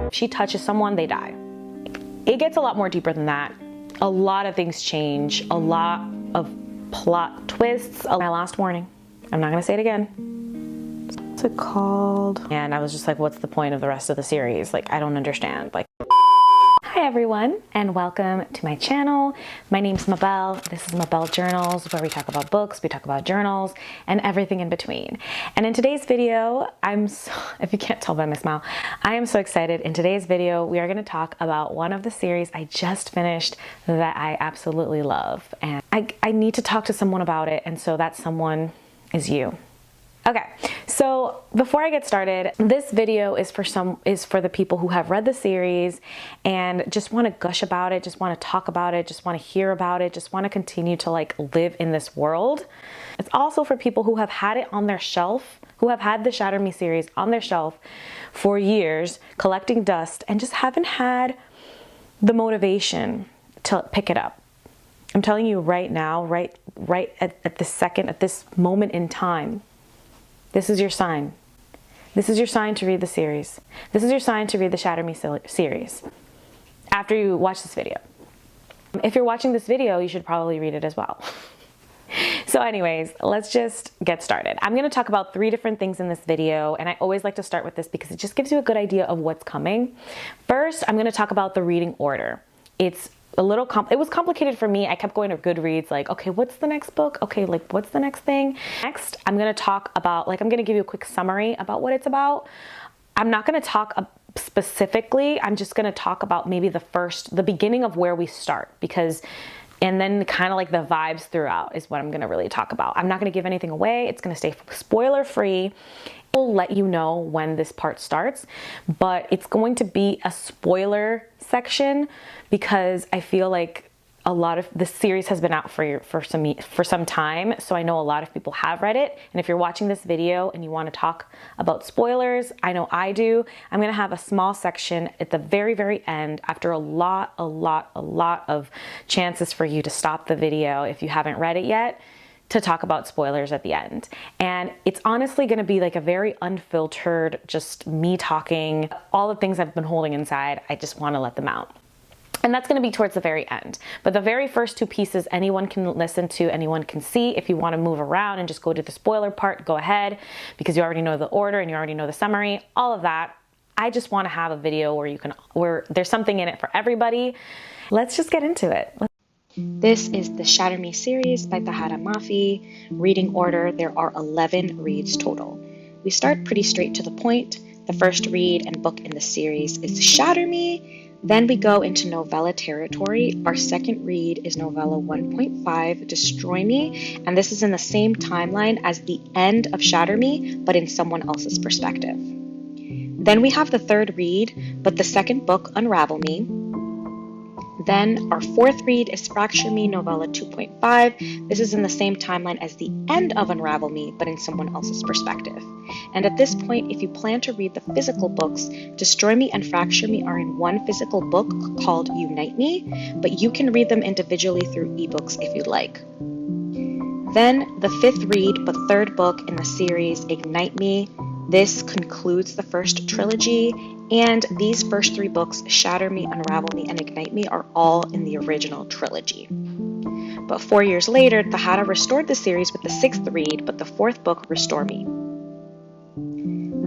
If she touches someone, they die. It gets a lot more deeper than that. A lot of things change, a lot of plot twists. My last warning, I'm not gonna say it again. What's it called? And I was just like, what's the point of the rest of the series? Like, I don't understand. Like, hi everyone, and welcome to my channel. My name's Mabel. This is Mabel Journals, where we talk about books, we talk about journals, and everything in between. And in today's video, if you can't tell by my smile, I am so excited. In today's video, we are gonna talk about one of the series I just finished that I absolutely love. And I need to talk to someone about it, and so that someone is you. Okay, so before I get started, this video is for the people who have read the series and just want to gush about it, just want to talk about it, just want to hear about it, just want to continue to like live in this world. It's also for people who have had it on their shelf, who have had the Shatter Me series on their shelf for years, collecting dust, and just haven't had the motivation to pick it up. I'm telling you right now, right at this second, at this moment in time, this is your sign. This is your sign to read the series. This is your sign to read the Shatter Me series after you watch this video. If you're watching this video, you should probably read it as well. So anyways, let's just get started. I'm going to talk about 3 different things in this video, and I always like to start with this because it just gives you a good idea of what's coming. First, I'm going to talk about the reading order. It's it was complicated for me. I kept going to Goodreads like, okay, what's the next book? Okay, like what's the next thing? Next, I'm going to talk about, I'm going to give you a quick summary about what it's about. I'm not going to talk specifically. I'm just going to talk about maybe the beginning of where we start, and then kind of like the vibes throughout is what I'm going to really talk about. I'm not going to give anything away. It's going to stay spoiler free. We'll let you know when this part starts, but it's going to be a spoiler section because I feel like a lot of the series has been out for some time, so I know a lot of people have read it. And if you're watching this video and you want to talk about spoilers, I know I do. I'm going to have a small section at the very, very end after a lot of chances for you to stop the video if you haven't read it yet, to talk about spoilers at the end. And it's honestly going to be like a very unfiltered, just me talking, all the things I've been holding inside. I just want to let them out. And that's going to be towards the very end. But the very first 2 pieces, anyone can listen to, anyone can see. If you want to move around and just go to the spoiler part, go ahead, because you already know the order and you already know the summary, all of that. I just want to have a video where there's something in it for everybody. Let's just get into it. This is the Shatter Me series by Tahereh Mafi. Reading order, there are 11 reads total. We start pretty straight to the point. The first read and book in the series is Shatter Me. Then we go into novella territory. Our second read is novella 1.5, Destroy Me, and this is in the same timeline as the end of Shatter Me, but in someone else's perspective. Then we have the third read, but the second book, Unravel Me. Then our fourth read is Fracture Me, novella 2.5. This is in the same timeline as the end of Unravel Me, but in someone else's perspective. And at this point, if you plan to read the physical books, Destroy Me and Fracture Me are in one physical book called Unite Me, but you can read them individually through ebooks if you'd like. Then the 5th read, but 3rd book in the series, Ignite Me. This concludes the first trilogy, and these first 3 books, Shatter Me, Unravel Me, and Ignite Me, are all in the original trilogy. But 4 years later, Tahereh restored the series with the 6th read, but the 4th book, Restore Me.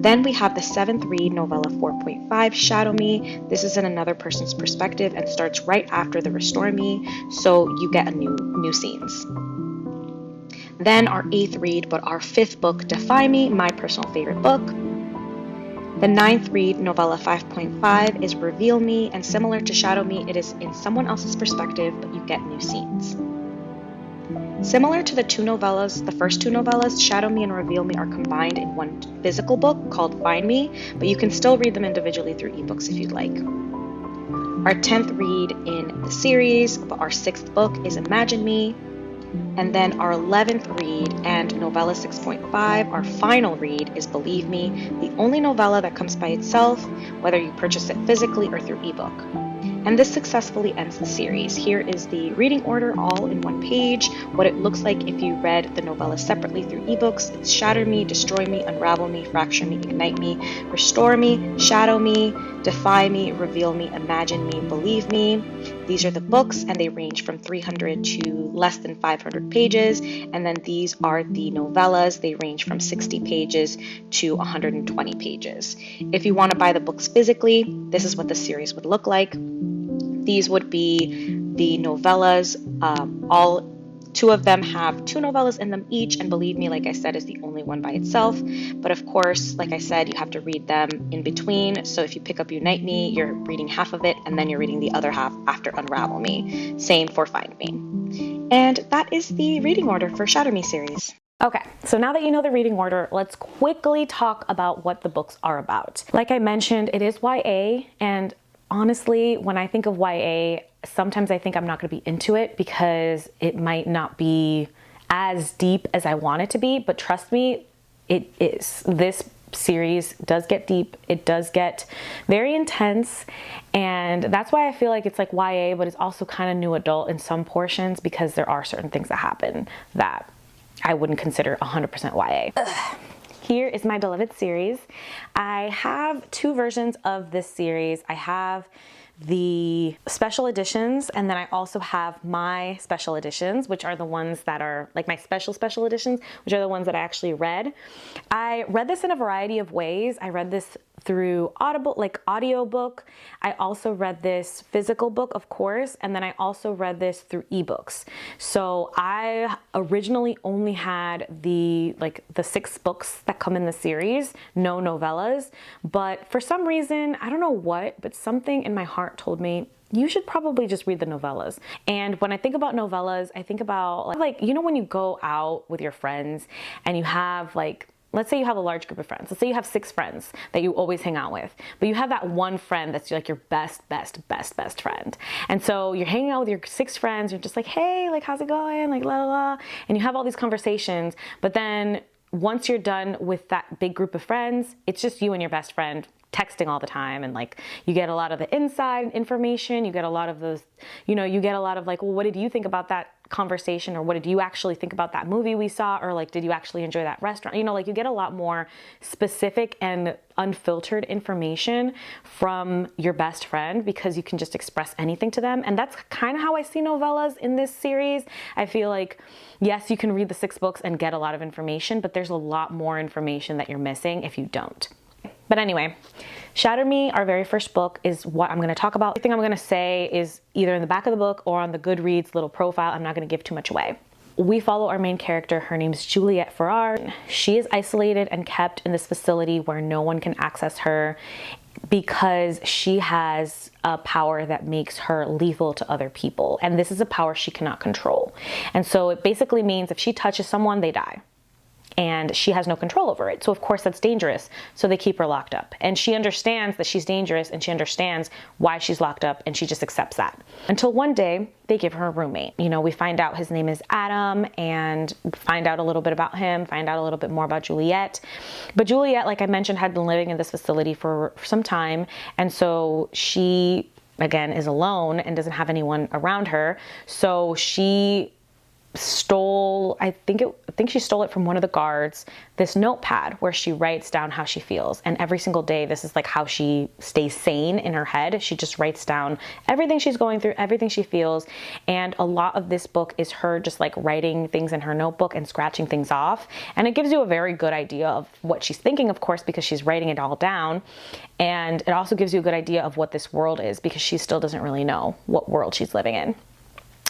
Then we have the 7th read, novella 4.5, Shadow Me. This is in another person's perspective and starts right after the Restore Me, so you get a new scenes. Then our 8th read, but our 5th book, Defy Me, my personal favorite book. The 9th read, novella 5.5, is Reveal Me, and similar to Shadow Me, it is in someone else's perspective, but you get new scenes. Similar to the 2 novellas, the first 2 novellas, Shadow Me and Reveal Me, are combined in one physical book called Find Me, but you can still read them individually through ebooks if you'd like. Our 10th read in the series, but our 6th book, is Imagine Me. And then our 11th read and novella 6.5, our final read, is Believe Me, the only novella that comes by itself, whether you purchase it physically or through ebook. And this successfully ends the series. Here is the reading order all in one page, what it looks like if you read the novellas separately through ebooks. It's Shatter Me, Destroy Me, Unravel Me, Fracture Me, Ignite Me, Restore Me, Shadow Me, Defy Me, Reveal Me, Imagine Me, Believe Me. These are the books, and they range from 300 to less than 500 pages. And then these are the novellas. They range from 60 pages to 120 pages. If you want to buy the books physically, this is what the series would look like. These would be the novellas. All two of them have 2 novellas in them each, and Believe Me, like I said, is the only one by itself. But of course, like I said, you have to read them in between. So if you pick up Unite Me, you're reading half of it, and then you're reading the other half after Unravel Me. Same for Find Me. And that is the reading order for Shatter Me series. Okay, so now that you know the reading order, let's quickly talk about what the books are about. Like I mentioned, it is YA, and honestly, when I think of YA, sometimes I think I'm not going to be into it because it might not be as deep as I want it to be, but trust me, it is. This series does get deep. It does get very intense, and that's why I feel like it's like YA, but it's also kind of new adult in some portions because there are certain things that happen that I wouldn't consider 100% YA. Here is my beloved series. I have 2 versions of this series. I have the special editions, and then I also have my special editions, which are the ones that are like my special editions, which are the ones that I actually read. I read this in a variety of ways. I read this through Audible, like audiobook. I also read this physical book, of course, and then I also read this through ebooks. So I originally only had the 6 books that come in the series, no novellas, but for some reason, I don't know what, but something in my heart told me you should probably just read the novellas. And when I think about novellas, I think about like you know, when you go out with your friends and you have like, let's say you have a large group of friends. Let's say you have 6 friends that you always hang out with, but you have that one friend that's like your best friend. And so you're hanging out with your 6 friends. You're just like, hey, like, how's it going? Like, la la la. And you have all these conversations. But then once you're done with that big group of friends, it's just you and your best friend texting all the time, and like you get a lot of the inside information, you get a lot of those, you know, you get a lot of like, well, what did you think about that conversation, or what did you actually think about that movie we saw, or like, did you actually enjoy that restaurant? You know, like you get a lot more specific and unfiltered information from your best friend because you can just express anything to them. And that's kind of how I see novellas in this series. I feel like, yes, you can read the 6 books and get a lot of information, but there's a lot more information that you're missing if you don't. But anyway, Shatter Me, our very first book, is what I'm going to talk about. Everything I'm going to say is either in the back of the book or on the Goodreads little profile. I'm not going to give too much away. We follow our main character. Her name's Juliette Farrar. She is isolated and kept in this facility where no one can access her because she has a power that makes her lethal to other people. And this is a power she cannot control. And so it basically means if she touches someone, they die. And she has no control over it. So of course that's dangerous. So they keep her locked up. And she understands that she's dangerous, and she understands why she's locked up, and she just accepts that. Until one day they give her a roommate. You know, we find out his name is Adam, and find out a little bit about him, find out a little bit more about Juliette. But Juliette, like I mentioned, had been living in this facility for some time. And so she, again, is alone and doesn't have anyone around her. So she stole, I think she stole it from one of the guards, this notepad where she writes down how she feels. And every single day, this is like how she stays sane in her head. She just writes down everything she's going through, everything she feels. And a lot of this book is her just like writing things in her notebook and scratching things off. And it gives you a very good idea of what she's thinking, of course, because she's writing it all down. And it also gives you a good idea of what this world is, because she still doesn't really know what world she's living in.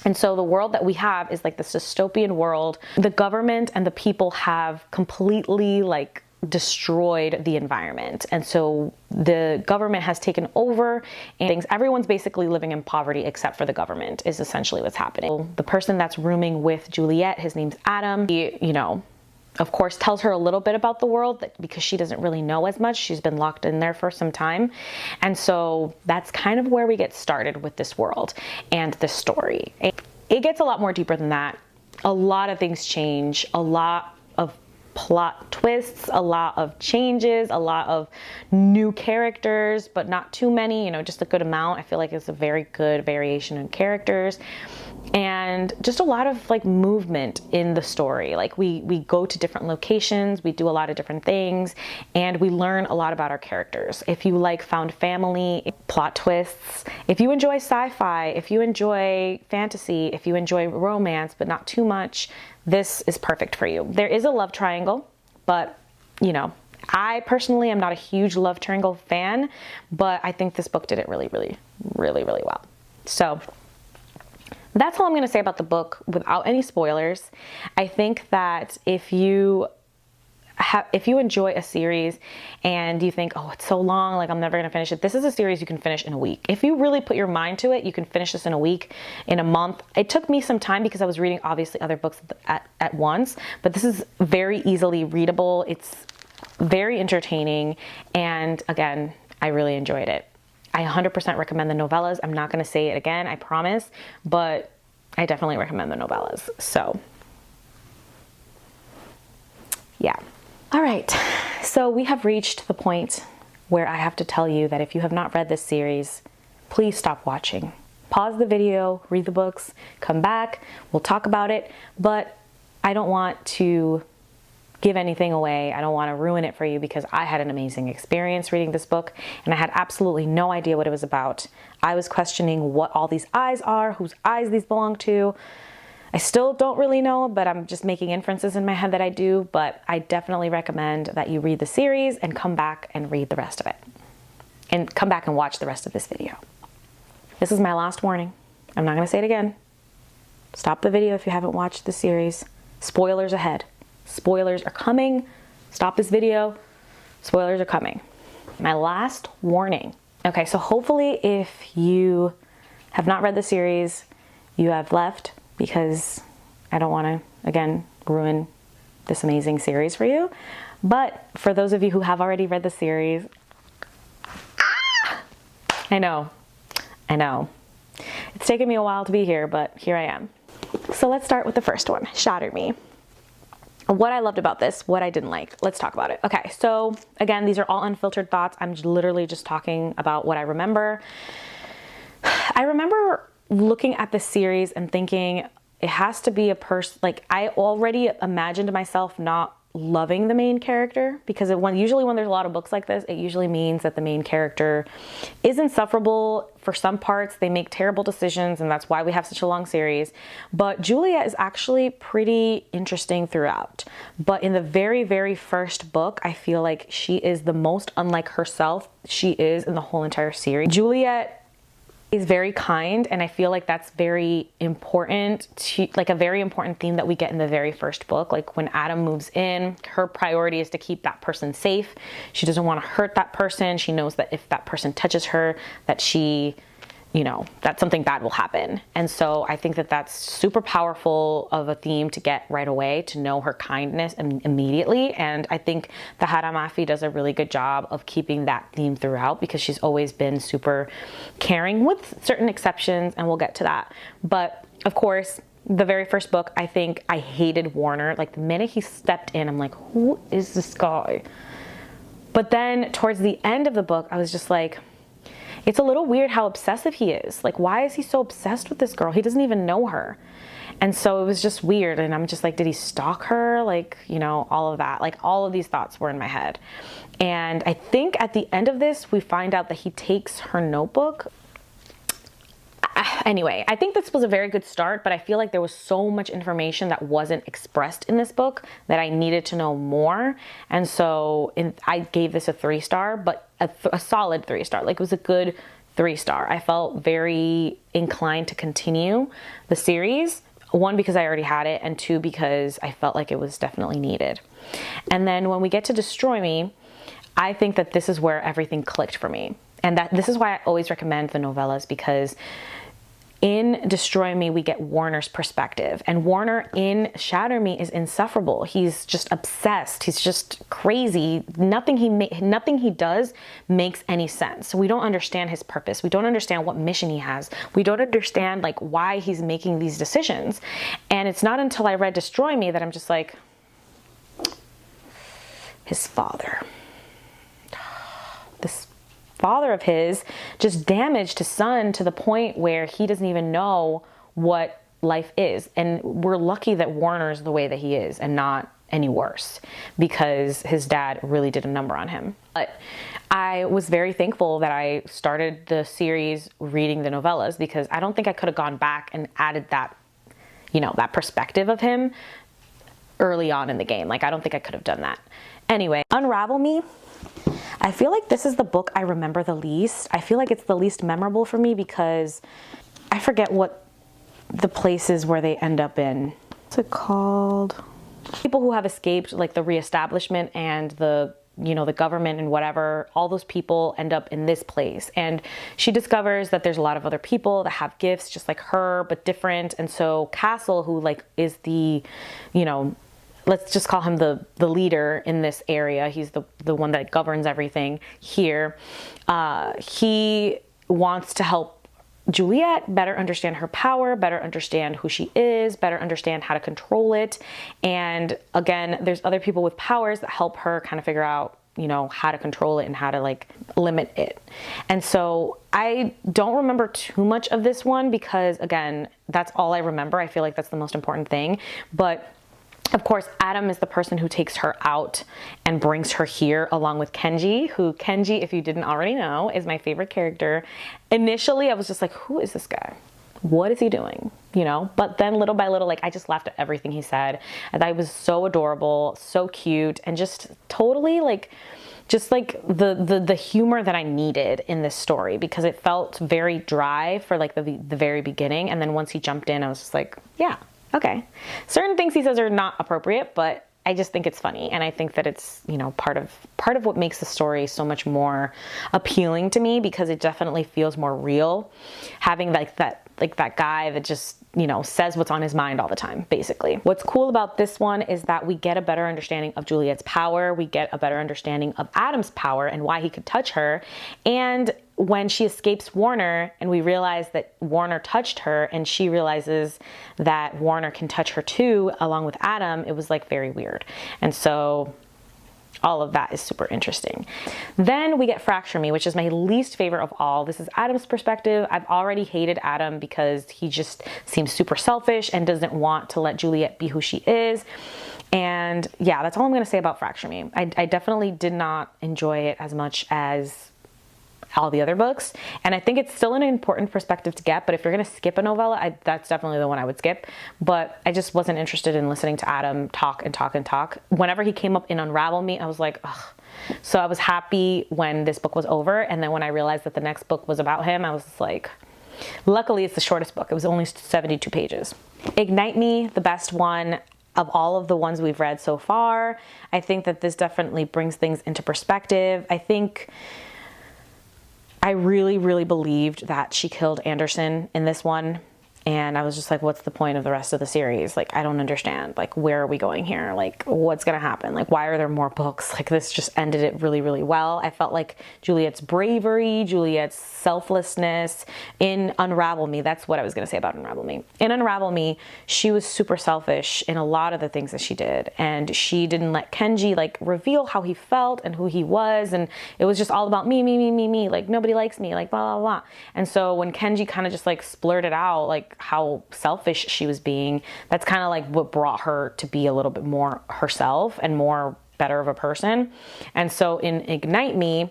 And so the world that we have is like this dystopian world. The government and the people have completely like destroyed the environment. And so the government has taken over and everyone's basically living in poverty except for the government is essentially what's happening. The person that's rooming with Juliette, his name's Adam, he, you know, of course, tells her a little bit about the world because she doesn't really know as much. She's been locked in there for some time. And so that's kind of where we get started with this world and the story. It gets a lot more deeper than that. A lot of things change. A lot of plot twists, a lot of changes, a lot of new characters, but not too many, you know, just a good amount. I feel like it's a very good variation in characters. And just a lot of like movement in the story. Like we go to different locations, we do a lot of different things, and we learn a lot about our characters. If you like found family, plot twists, if you enjoy sci-fi, if you enjoy fantasy, if you enjoy romance, but not too much, this is perfect for you. There is a love triangle, but you know, I personally am not a huge love triangle fan, but I think this book did it really, really, really, really well. So that's all I'm going to say about the book without any spoilers. I think that if you enjoy a series and you think, oh, it's so long, like I'm never going to finish it, this is a series you can finish in a week. If you really put your mind to it, you can finish this in a week, in a month. It took me some time because I was reading obviously other books at once, but this is very easily readable. It's very entertaining, and again, I really enjoyed it. I 100% recommend the novellas. I'm not going to say it again, I promise, but I definitely recommend the novellas. So, yeah. All right, so we have reached the point where I have to tell you that if you have not read this series, please stop watching. Pause the video, read the books, come back, we'll talk about it, but I don't want to give anything away. I don't want to ruin it for you because I had an amazing experience reading this book and I had absolutely no idea what it was about. I was questioning what all these eyes are, whose eyes these belong to. I still don't really know, but I'm just making inferences in my head that I do, but I definitely recommend that you read the series and come back and read the rest of it. And come back and watch the rest of this video. This is my last warning. I'm not going to say it again. Stop the video if you haven't watched the series. Spoilers ahead. Spoilers are coming. Stop this video. Spoilers are coming. My last warning. Okay, so hopefully if you have not read the series, you have left because I don't want to, again, ruin this amazing series for you. But for those of you who have already read the series, I know. It's taken me a while to be here, but here I am. So let's start with the first one, Shatter Me. What I loved about this, what I didn't like. Let's talk about it. Okay, so again, these are all unfiltered thoughts. I'm literally just talking about what I remember. I remember looking at the series and thinking it has to be a person, like I already imagined myself not loving the main character, because usually when there's a lot of books like this, it usually means that the main character is insufferable. For some parts, they make terrible decisions, and that's why we have such a long series. But Julia is actually pretty interesting throughout. But in the very, very first book, I feel like she is the most unlike herself she is in the whole entire series. Juliet is very kind, and I feel like that's very important to, like a very important theme that we get in the very first book. Like when Adam moves in, her priority is to keep that person safe. She doesn't want to hurt that person. She knows that if that person touches her, that she, you know, that something bad will happen. And so I think that that's super powerful of a theme to get right away, to know her kindness immediately. And I think Tahereh Mafi does a really good job of keeping that theme throughout, because she's always been super caring, with certain exceptions, and we'll get to that. But of course, the very first book, I think I hated Warner. Like the minute he stepped in, I'm like, who is this guy? But then towards the end of the book, I was just like, it's a little weird how obsessive he is. Like, why is he so obsessed with this girl? He doesn't even know her. And so it was just weird. And I'm just like, did he stalk her? Like, you know, all of that. Like, all of these thoughts were in my head. And I think at the end of this, we find out that he takes her notebook. Anyway, I think this was a very good start, but I feel like there was so much information that wasn't expressed in this book that I needed to know more. And so I gave this a 3-star, but a solid 3-star. Like, it was a good 3-star. I felt very inclined to continue the series. 1, because I already had it, and 2, because I felt like it was definitely needed. And then when we get to Destroy Me, I think that this is where everything clicked for me. And that this is why I always recommend the novellas, because in Destroy Me, we get Warner's perspective, and Warner in Shatter Me is insufferable. He's just obsessed. He's just crazy. Nothing he does makes any sense. So we don't understand his purpose. We don't understand what mission he has. We don't understand like why he's making these decisions. And it's not until I read Destroy Me that I'm just like, his father. This father of his just damaged his son to the point where he doesn't even know what life is. And we're lucky that Warner's the way that he is and not any worse, because his dad really did a number on him. But I was very thankful that I started the series reading the novellas, because I don't think I could have gone back and added that, you know, that perspective of him early on in the game. Like, I don't think I could have done that. Anyway, Unravel Me. I feel like this is the book I remember the least. I feel like it's the least memorable for me because I forget what the places where they end up in. What's it called? People who have escaped, like the reestablishment and the, you know, the government and whatever, all those people end up in this place. And she discovers that there's a lot of other people that have gifts just like her, but different. And so Castle, who like is the, you know, let's just call him the leader in this area. He's the one that governs everything here. He wants to help Juliet better understand her power, better understand who she is, better understand how to control it. And again, there's other people with powers that help her kind of figure out, you know, how to control it and how to like limit it. And so I don't remember too much of this one because, again, that's all I remember. I feel like that's the most important thing. But of course, Adam is the person who takes her out and brings her here along with Kenji, who Kenji, if you didn't already know, is my favorite character. Initially, I was just like, who is this guy? What is he doing? You know, but then little by little, like I just laughed at everything he said. And I was so adorable, so cute, and just totally like, just like the humor that I needed in this story, because it felt very dry for like the very beginning. And then once he jumped in, I was just like, yeah. Okay. Certain things he says are not appropriate, but I just think it's funny. And I think that it's, you know, part of what makes the story so much more appealing to me, because it definitely feels more real. Having like that guy that just, you know, says what's on his mind all the time, basically. What's cool about this one is that we get a better understanding of Juliet's power. We get a better understanding of Adam's power and why he could touch her. And when she escapes Warner and we realize that Warner touched her and she realizes that Warner can touch her too, along with Adam, it was like very weird. And so all of that is super interesting. Then we get Fracture Me, which is my least favorite of all. This is Adam's perspective. I've already hated Adam because he just seems super selfish and doesn't want to let Juliet be who she is. And yeah, that's all I'm going to say about Fracture Me. I definitely did not enjoy it as much as all the other books. And I think it's still an important perspective to get, but if you're going to skip a novella, that's definitely the one I would skip. But I just wasn't interested in listening to Adam talk and talk and talk. Whenever he came up in Unravel Me, I was like, ugh. So I was happy when this book was over. And then when I realized that the next book was about him, I was just like, luckily it's the shortest book. It was only 72 pages. Ignite Me, the best one of all of the ones we've read so far. I think that this definitely brings things into perspective. I think I really, really believed that she killed Anderson in this one. And I was just like, what's the point of the rest of the series? Like, I don't understand. Like, where are we going here? Like, what's going to happen? Like, why are there more books? Like, this just ended it really, really well. I felt like Juliet's bravery, Juliet's selflessness in Unravel Me. That's what I was going to say about Unravel Me. In Unravel Me, she was super selfish in a lot of the things that she did. And she didn't let Kenji, like, reveal how he felt and who he was. And it was just all about me, me, me, me, me. Like, nobody likes me. Like, blah, blah, blah. And so when Kenji kind of just, like, splurted out, like, how selfish she was being, that's kind of like what brought her to be a little bit more herself and more better of a person. And so in Ignite Me,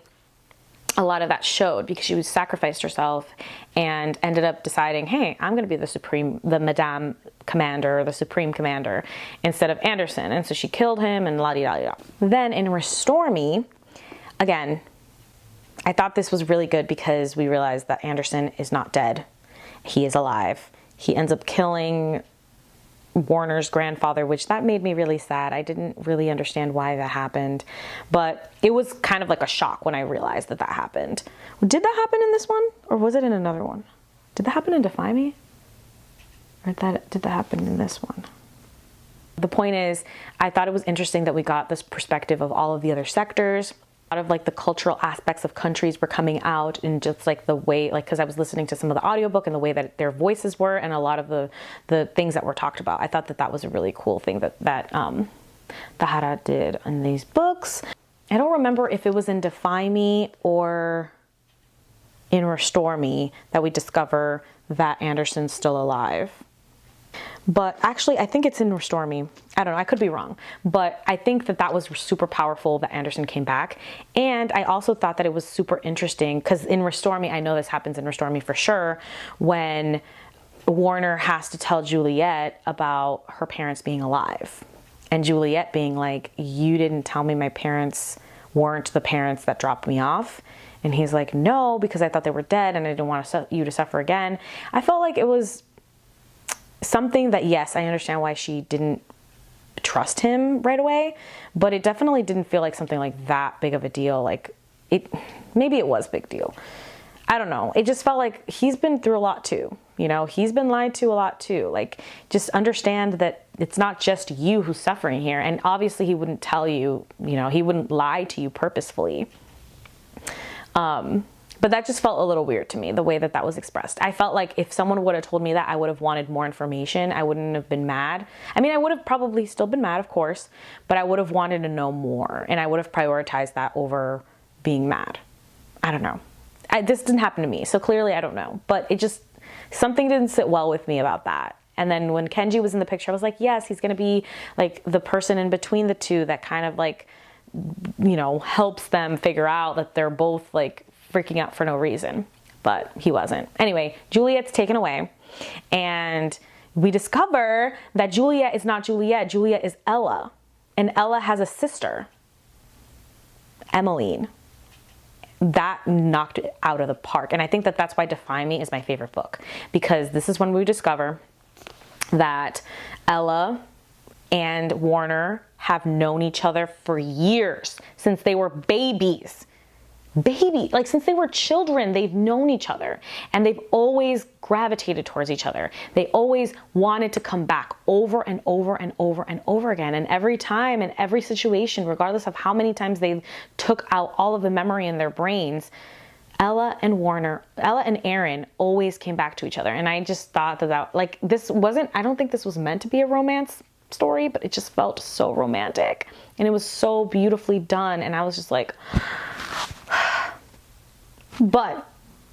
a lot of that showed, because she sacrificed herself and ended up deciding, hey, I'm going to be the Madame Commander, the Supreme Commander, instead of Anderson. And so she killed him and la-di-da-di-da. Then in Restore Me, again, I thought this was really good because we realized that Anderson is not dead. He is alive. He ends up killing Warner's grandfather, which that made me really sad. I didn't really understand why that happened, but it was kind of like a shock when I realized that happened. Did that happen in this one, or was it in another one? Did that happen in Defy Me? Or did that happen in this one? The point is, I thought it was interesting that we got this perspective of all of the other sectors. A lot of like the cultural aspects of countries were coming out, and just like the way, like, because I was listening to some of the audiobook and the way that their voices were and a lot of the things that were talked about. I thought that was a really cool thing that Tahereh did in these books. I don't remember if it was in Defy Me or in Restore Me that we discover that Anderson's still alive. But actually, I think it's in Restore Me. I don't know, I could be wrong. But I think that that was super powerful that Anderson came back. And I also thought that it was super interesting, because in Restore Me, I know this happens in Restore Me for sure, when Warner has to tell Juliet about her parents being alive. And Juliet being like, you didn't tell me my parents weren't the parents that dropped me off. And he's like, no, because I thought they were dead and I didn't want you to suffer again. I felt like it was something that, yes, I understand why she didn't trust him right away, but it definitely didn't feel like something like that big of a deal. Like maybe it was a big deal. I don't know. It just felt like he's been through a lot too. You know, he's been lied to a lot too. Like, just understand that it's not just you who's suffering here. And obviously he wouldn't tell you, you know, he wouldn't lie to you purposefully. But that just felt a little weird to me, the way that that was expressed. I felt like if someone would have told me that, I would have wanted more information. I wouldn't have been mad. I mean, I would have probably still been mad, of course, but I would have wanted to know more. And I would have prioritized that over being mad. I don't know. This didn't happen to me, so clearly I don't know. But it just, something didn't sit well with me about that. And then when Kenji was in the picture, I was like, yes, he's going to be like the person in between the two that kind of like, you know, helps them figure out that they're both like freaking out for no reason. But he wasn't. Anyway, Juliet's taken away, and we discover that Juliet is not Juliet. Juliet is Ella. And Ella has a sister, Emmeline. That knocked it out of the park. And I think that that's why Defy Me is my favorite book, because this is when we discover that Ella and Warner have known each other for years, since they were babies. Like since they were children, they've known each other, and they've always gravitated towards each other. They always wanted to come back over and over and over and over again. And every time, in every situation, regardless of how many times they took out all of the memory in their brains, Ella and Aaron always came back to each other. And I just thought that like, this wasn't, I don't think this was meant to be a romance story, but it just felt so romantic, and it was so beautifully done. And I was just like, but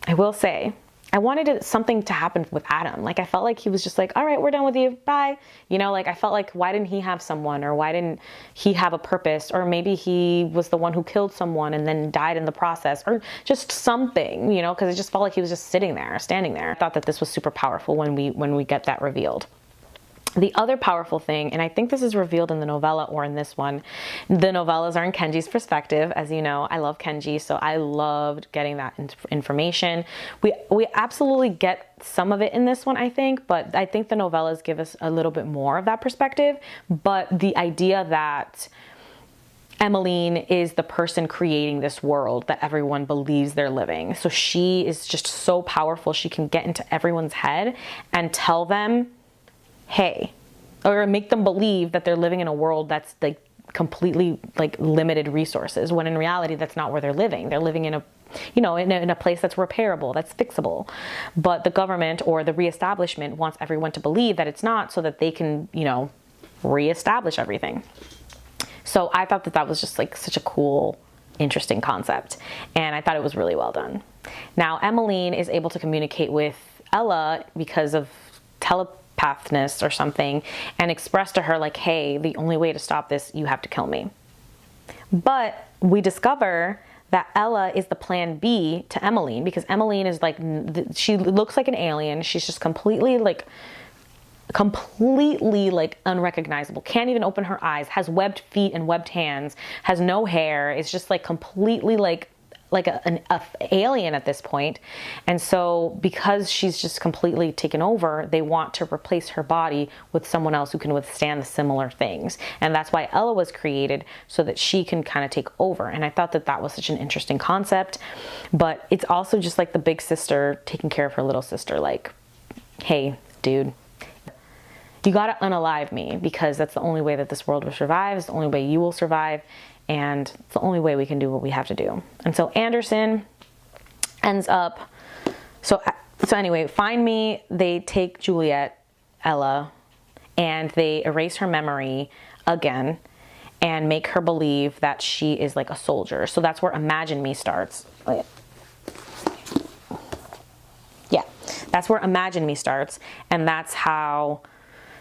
I will say, I wanted something to happen with Adam. Like, I felt like he was just like, all right, we're done with you. Bye. You know, like, I felt like, why didn't he have someone, or why didn't he have a purpose? Or maybe he was the one who killed someone and then died in the process, or just something, you know, because it just felt like he was just sitting there, standing there. I thought that this was super powerful when we get that revealed. The other powerful thing, and I think this is revealed in the novella or in this one, the novellas are in Kenji's perspective. As you know, I love Kenji, so I loved getting that information. We absolutely get some of it in this one, I think, but I think the novellas give us a little bit more of that perspective. But the idea that Emmeline is the person creating this world that everyone believes they're living. So she is just so powerful. She can get into everyone's head and tell them, hey, or make them believe that they're living in a world that's like completely like limited resources, when in reality that's not where they're living. They're living in a, you know, in a place that's repairable, that's fixable. But the government or the reestablishment wants everyone to believe that it's not, so that they can, you know, reestablish everything. So I thought that that was just like such a cool, interesting concept, and I thought it was really well done. Now, Emmeline is able to communicate with Ella because of telepathness or something, and express to her like, hey, the only way to stop this, you have to kill me. But we discover that Ella is the plan B to Emmeline, because Emmeline is like, she looks like an alien. She's just completely like unrecognizable, can't even open her eyes, has webbed feet and webbed hands, has no hair, is just like completely like an alien at this point. And so because she's just completely taken over, they want to replace her body with someone else who can withstand the similar things. And that's why Ella was created, so that she can kind of take over. And I thought that that was such an interesting concept. But it's also just like the big sister taking care of her little sister, like, hey, dude, you gotta unalive me, because that's the only way that this world will survive. It's the only way you will survive. And it's the only way we can do what we have to do. And so Anderson ends up, so anyway, Find Me, they take Juliet, Ella, and they erase her memory again. and make her believe that she is like a soldier. So that's where Imagine Me starts. Oh, yeah, that's where Imagine Me starts. And that's how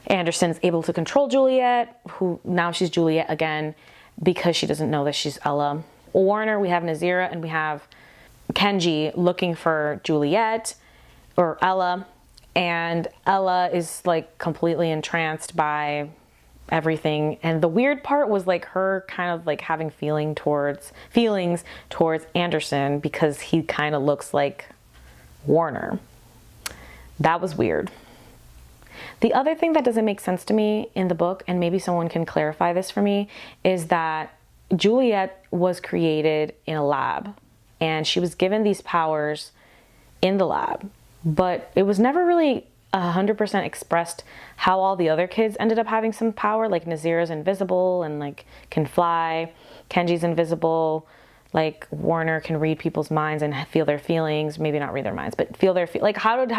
Anderson's able to control Juliet, who now she's Juliet again, because she doesn't know that she's Ella. Warner, we have Nazira, and we have Kenji looking for Juliet or Ella, and Ella is like completely entranced by everything. And the weird part was like her kind of like having feelings towards Anderson because he kind of looks like Warner. That was weird. The other thing that doesn't make sense to me in the book, and maybe someone can clarify this for me, is that Juliet was created in a lab and she was given these powers in the lab, but it was never really 100% expressed how all the other kids ended up having some power. Like Nazira's invisible and like can fly, Kenji's invisible, like Warner can read people's minds and feel their feelings. Maybe not read their minds, but feel their like how did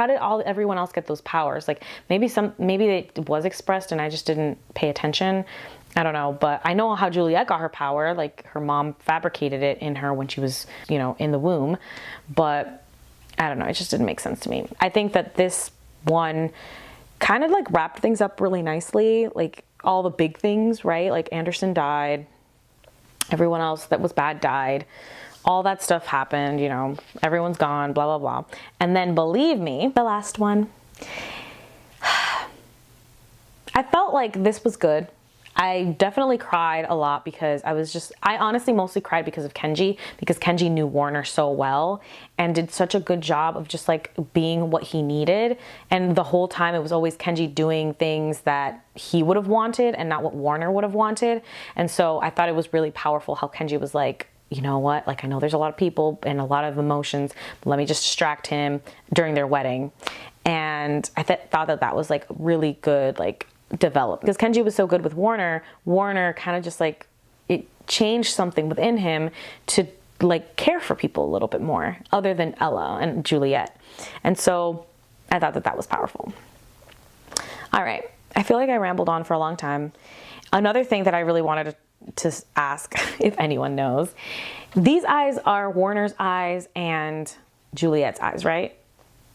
everyone else get those powers? Like maybe it was expressed and I just didn't pay attention. I don't know, but I know how Juliet got her power. Like her mom fabricated it in her when she was, in the womb. But I don't know, it just didn't make sense to me. I think that this one kind of like wrapped things up really nicely. Like all the big things, right? Like Anderson died. Everyone else that was bad died. All that stuff happened, everyone's gone, blah, blah, blah. And then Believe Me, the last one, I felt like this was good. I definitely cried a lot because I honestly mostly cried because of Kenji, because Kenji knew Warner so well and did such a good job of just like being what he needed. And the whole time it was always Kenji doing things that he would have wanted and not what Warner would have wanted. And so I thought it was really powerful how Kenji was like, you know what, like I know there's a lot of people and a lot of emotions, but let me just distract him during their wedding. And I thought that was like really good, like developed, because Kenji was so good with Warner kind of just like it changed something within him to like care for people a little bit more other than Ella and Juliet. And so I thought that was powerful. All right, I feel like I rambled on for a long time. Another thing that I really wanted to ask if anyone knows, these eyes are Warner's eyes and Juliet's eyes, right?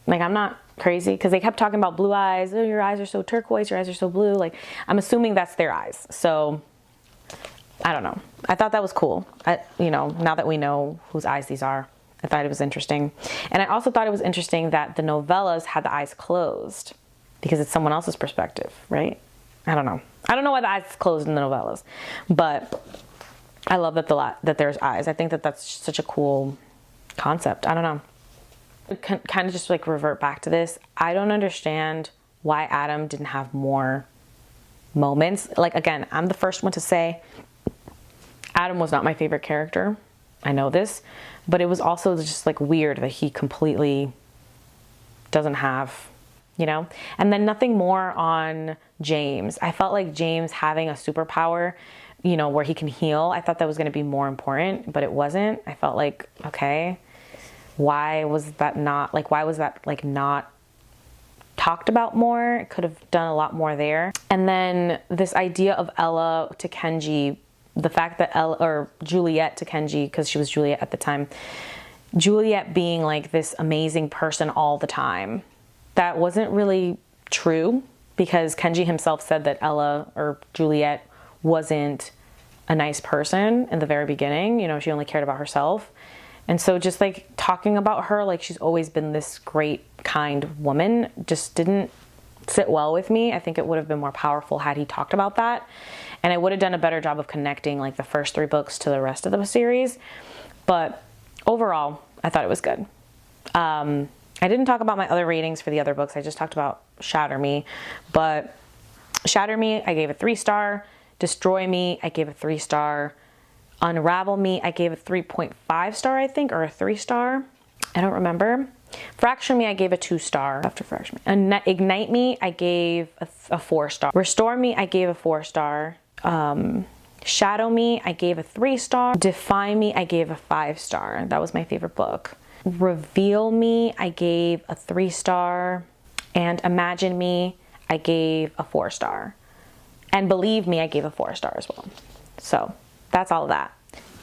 Like I'm not crazy because they kept talking about blue eyes. Oh, your eyes are so turquoise, your eyes are so blue. Like I'm assuming that's their eyes. So I don't know. I thought that was cool. Now that we know whose eyes these are, I thought it was interesting. And I also thought it was interesting that the novellas had the eyes closed because it's someone else's perspective, right? I don't know. I don't know why the eyes is closed in the novellas, but I love that there's eyes. I think that that's such a cool concept. I don't know. Kind of just like revert back to this. I don't understand why Adam didn't have more moments. Like again, I'm the first one to say Adam was not my favorite character. I know this, but it was also just like weird that he completely doesn't have, and then nothing more on James. I felt like James having a superpower, where he can heal. I thought that was going to be more important, but it wasn't. I felt like, okay, why was that not talked about more? It could have done a lot more there. And then this idea of Ella to Kenji, the fact that Juliet to Kenji, because she was Juliet at the time, Juliet being like this amazing person all the time, that wasn't really true, because Kenji himself said that Ella or Juliet wasn't a nice person in the very beginning. She only cared about herself. And so just like talking about her like she's always been this great, kind woman just didn't sit well with me. I think it would have been more powerful had he talked about that. And it would have done a better job of connecting like the first 3 books to the rest of the series. But overall, I thought it was good. I didn't talk about my other ratings for the other books. I just talked about Shatter Me. But Shatter Me, I gave a 3-star. Destroy Me, I gave a 3-star. Unravel Me, I gave a 3.5 star, I think, or a 3-star. I don't remember. Fracture Me, I gave a 2-star after Fracture Me. Ignite Me, I gave a 4-star. Restore Me, I gave a 4-star. Shadow Me, I gave a 3-star. Defy Me, I gave a 5-star. That was my favorite book. Reveal Me, I gave a 3-star. And Imagine Me, I gave a 4-star. And Believe Me, I gave a 4-star as well. So that's all of that.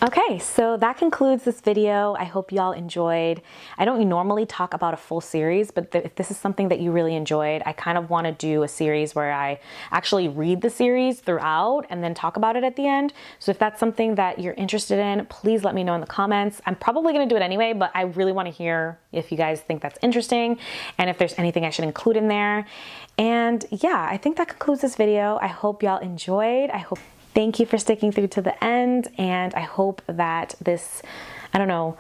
Okay, so that concludes this video. I hope y'all enjoyed. I don't normally talk about a full series, but if this is something that you really enjoyed, I kind of want to do a series where I actually read the series throughout and then talk about it at the end. So if that's something that you're interested in, please let me know in the comments. I'm probably going to do it anyway, but I really want to hear if you guys think that's interesting and if there's anything I should include in there. And yeah, I think that concludes this video. I hope y'all enjoyed. Thank you for sticking through to the end, and I hope that this, I don't know,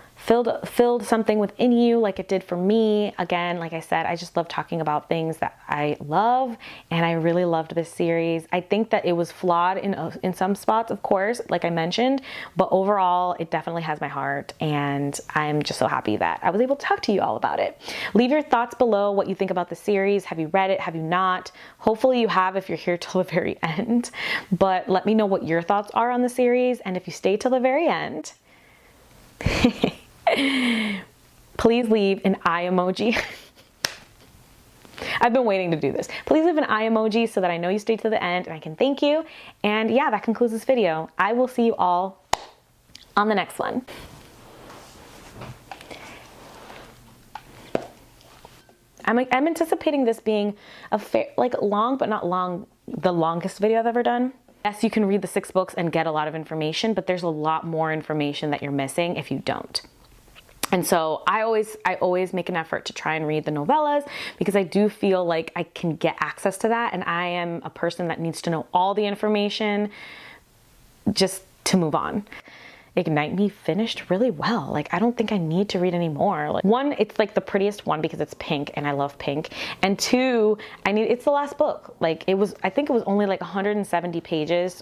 filled something within you like it did for me. Again, like I said, I just love talking about things that I love, and I really loved this series. I think that it was flawed in some spots, of course, like I mentioned, but overall, it definitely has my heart, and I'm just so happy that I was able to talk to you all about it. Leave your thoughts below, what you think about the series. Have you read it? Have you not? Hopefully you have if you're here till the very end, but let me know what your thoughts are on the series, and if you stay till the very end, please leave an eye emoji. I've been waiting to do this. Please leave an eye emoji so that I know you stayed to the end and I can thank you. And yeah, that concludes this video. I will see you all on the next one. I'm anticipating this being a long, but not long, the longest video I've ever done. Yes, you can read the 6 books and get a lot of information, but there's a lot more information that you're missing if you don't. And so I always make an effort to try and read the novellas because I do feel like I can get access to that, and I am a person that needs to know all the information just to move on. Ignite Me finished really well. Like, I don't think I need to read any more. Like, one, it's like the prettiest one because it's pink and I love pink. And two, it's the last book. Like, I think it was only like 170 pages.